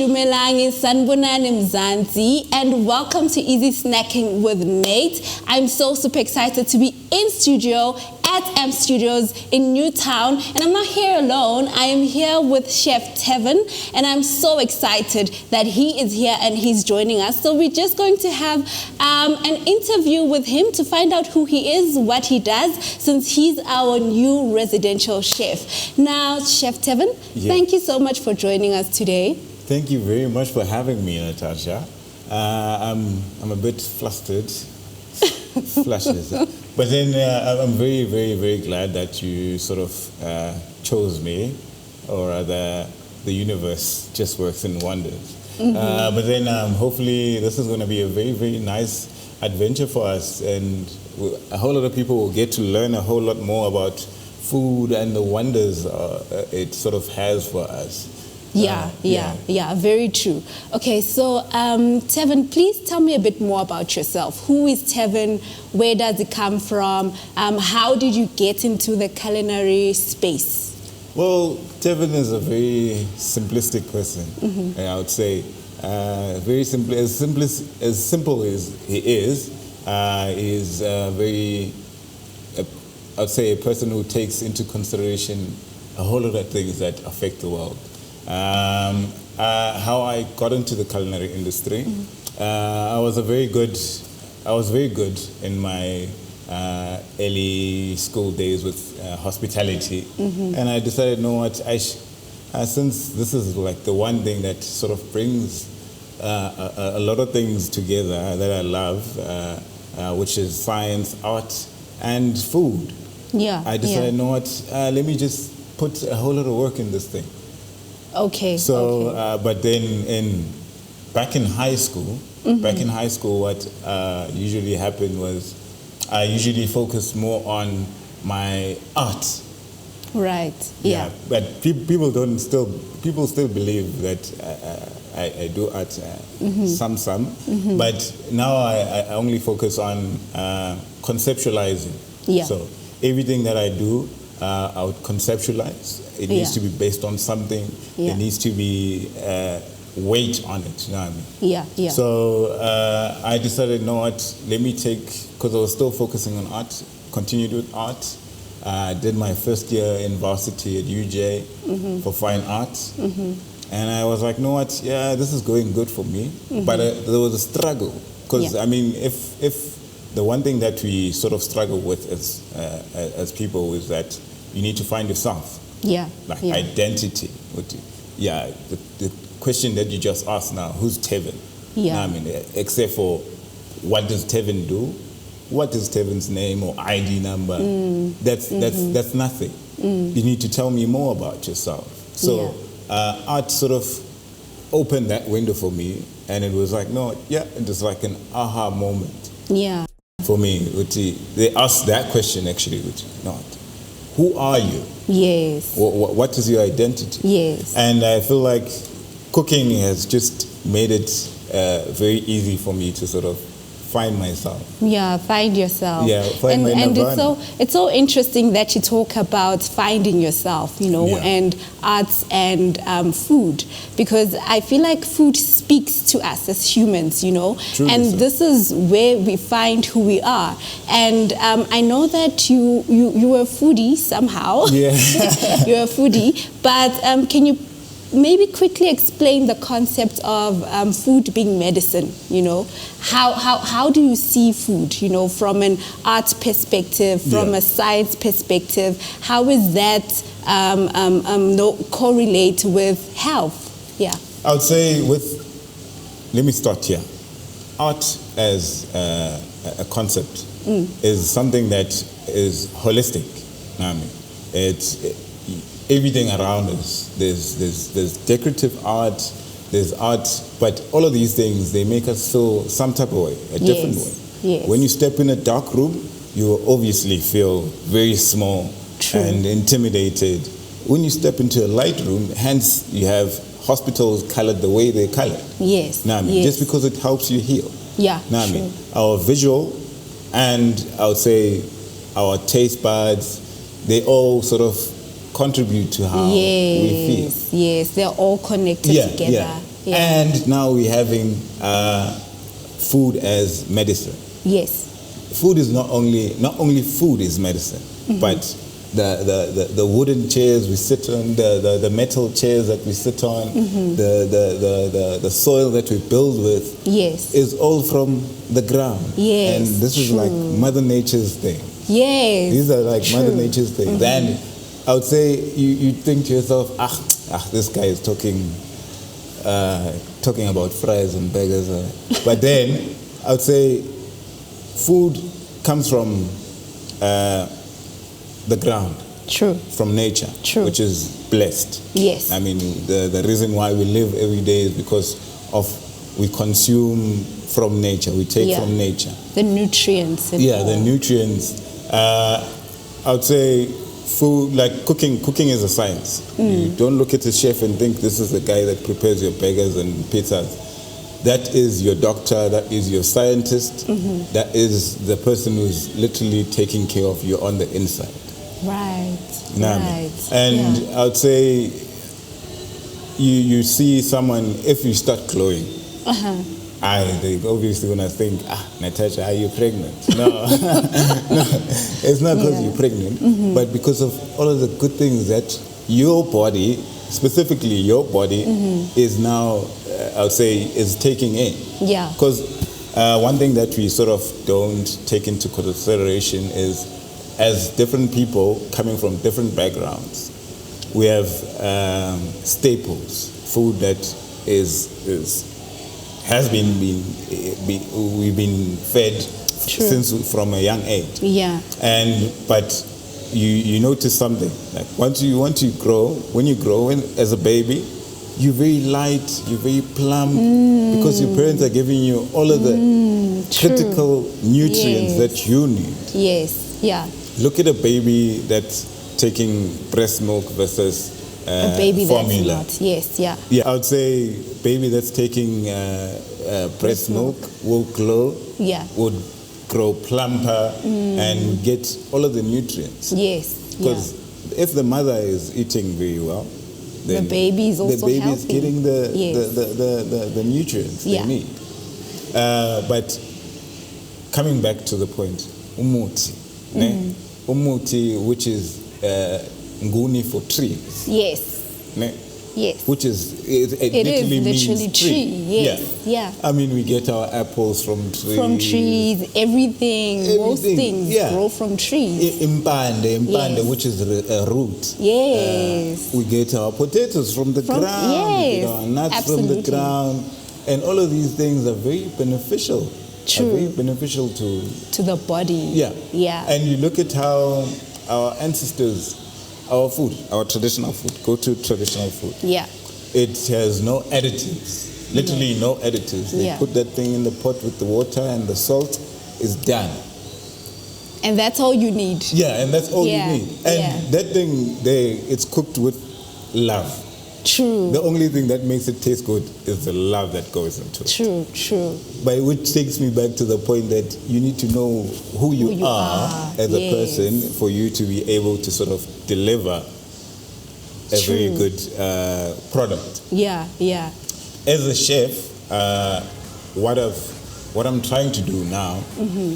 Dumelangi Sanbonani Mzansi, and welcome to Easy Snacking with Nate. I'm so super excited to be in studio at M Studios in Newtown, and I'm not here alone. I am here with Chef Tavin, and I'm so excited that he is here and he's joining us. So we're just going to have an interview with him to find out who he is, what he does, since he's our new residential chef. Now, Chef Tavin, thank you so much for joining us today. Thank you very much for having me, Natasha. I'm a bit flustered, flushes, but then I'm very, very, very glad that you sort of chose me, or rather, the universe just works in wonders. But then hopefully this is going to be a very, very nice adventure for us, and a whole lot of people will get to learn a whole lot more about food and the wonders it sort of has for us. Yeah, very true. Okay, so Tavin, please tell me a bit more about yourself. Who is Tavin? Where does it come from? How did you get into the culinary space? Well, Tavin is a very simplistic person, and I would say very simple. As simple as he is very. I'd say a person who takes into consideration a whole lot of things that affect the world. How I got into the culinary industry, I was very good in my early school days with hospitality, and I decided, you know what, since this is like the one thing that sort of brings a lot of things together that I love, which is science, art, and food. I decided, you know what, let me just put a whole lot of work in this thing. Okay. So, but then back in high school, what usually happened was I usually focused more on my art. Right. Yeah. But people still believe that I do art, some. But now I only focus on conceptualizing. Yeah. So everything that I do, I would conceptualize. It needs to be based on something. There needs to be weight on it. You know what I mean? Yeah. So I decided, you know what? Let me take, because I was still focusing on art. Continued with art. I did my first year in varsity at UJ for fine arts, and I was like, you know what? Yeah, this is going good for me. But there was a struggle, because I mean, if the one thing that we sort of struggle with as people is that you need to find yourself. Identity. The question that you just asked now, who's Tavin? I mean, except for what does Tavin do? What is Tavin's name or ID number? That's nothing. You need to tell me more about yourself. So art sort of opened that window for me, and it was like, no, it was like an aha moment. For me, they asked that question actually, who are you? Yes. What is your identity? Yes. And I feel like cooking has just made it very easy for me to sort of find myself. Find yourself. Find my nirvana. And it's so interesting that you talk about finding yourself, and arts and food, because I feel like food speaks to us as humans, Truly and so. This is where we find who we are. And I know that you were a foodie somehow. Yeah. You're a foodie, but can you maybe quickly explain the concept of food being medicine? How do you see food, from an art perspective, from a science perspective? How is that correlate with health? I would say let me start here. Art as a concept is something that is holistic. I mean, it's everything around us. There's decorative art, there's art, but all of these things, they make us feel some type of way, a different way. Yes. When you step in a dark room, you obviously feel very small and intimidated. When you step into a light room, hence you have hospitals colored the way they're colored. Yes. Just because it helps you heal. Our visual and I would say our taste buds, they all sort of contribute to how we feel. Yes, they're all connected together. And now we're having food as medicine. Yes. Food is not only food is medicine, but the wooden chairs we sit on, the metal chairs that we sit on, the soil that we build with, is all from the ground. Yes, and this is like Mother Nature's thing. Yes, these are like Mother Nature's thing. Then I would say you think to yourself, this guy is talking about fries and burgers, but then I would say food comes from the ground, from nature, which is blessed. Yes. I mean, the reason why we live every day is because of we consume from nature, we take from nature. The nutrients. The nutrients. I would say food, like cooking is a science. You don't look at a chef and think this is the guy that prepares your burgers and pizzas. That is your doctor, that is your scientist, that is the person who's literally taking care of you on the inside. Right. And I would say you see someone, if you start glowing, they obviously gonna think, Natasha, are you pregnant? No, no, it's not because you're pregnant, but because of all of the good things that your body, specifically your body, is now, I would say, is taking in. Yeah. Because one thing that we sort of don't take into consideration is, as different people coming from different backgrounds, we have staples, food that has been we've been fed since from a young age. Yeah. But you notice something, like when you grow as a baby, you're very light, you're very plump, because your parents are giving you all of the critical nutrients that you need. Yes. Yeah. Look at a baby that's taking breast milk versus a baby formula. That's not. Yes. Yeah. Yeah, I would say baby that's taking breast milk will glow. Yeah. Would grow plumper and get all of the nutrients. Yes. Because if the mother is eating very well, then the baby is also healthy. healthy. Getting the nutrients they need. But coming back to the point, umuti, umuti, which is nguni for trees. Yes. Ne? Yes. Which is it literally means tree. Yes. Yeah. I mean, we get our apples from trees. From trees, everything. Most things grow from trees. Impande, which is a root. Yes. We get our potatoes from the ground. Yes. We get our nuts from the ground, and all of these things are very beneficial. True. Are very beneficial to the body. Yeah. Yeah. And you look at how our ancestors, our food, our traditional food, go to traditional food. Yeah. It has no additives, literally no additives. They put that thing in the pot with the water and the salt, is done. And that's all you need. Yeah, and that's all you need. And that thing there, it's cooked with love. True. The only thing that makes it taste good is the love that goes into it. True. But which takes me back to the point that you need to know who you are as a person for you to be able to sort of deliver a very good product. Yeah. As a chef, what I'm trying to do now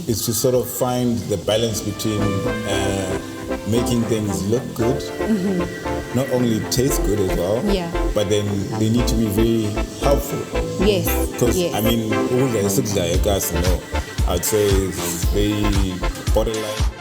is to sort of find the balance between making things look good, not only taste good as well, but then they need to be very helpful. Yes. Because I mean, I'd say it's very borderline.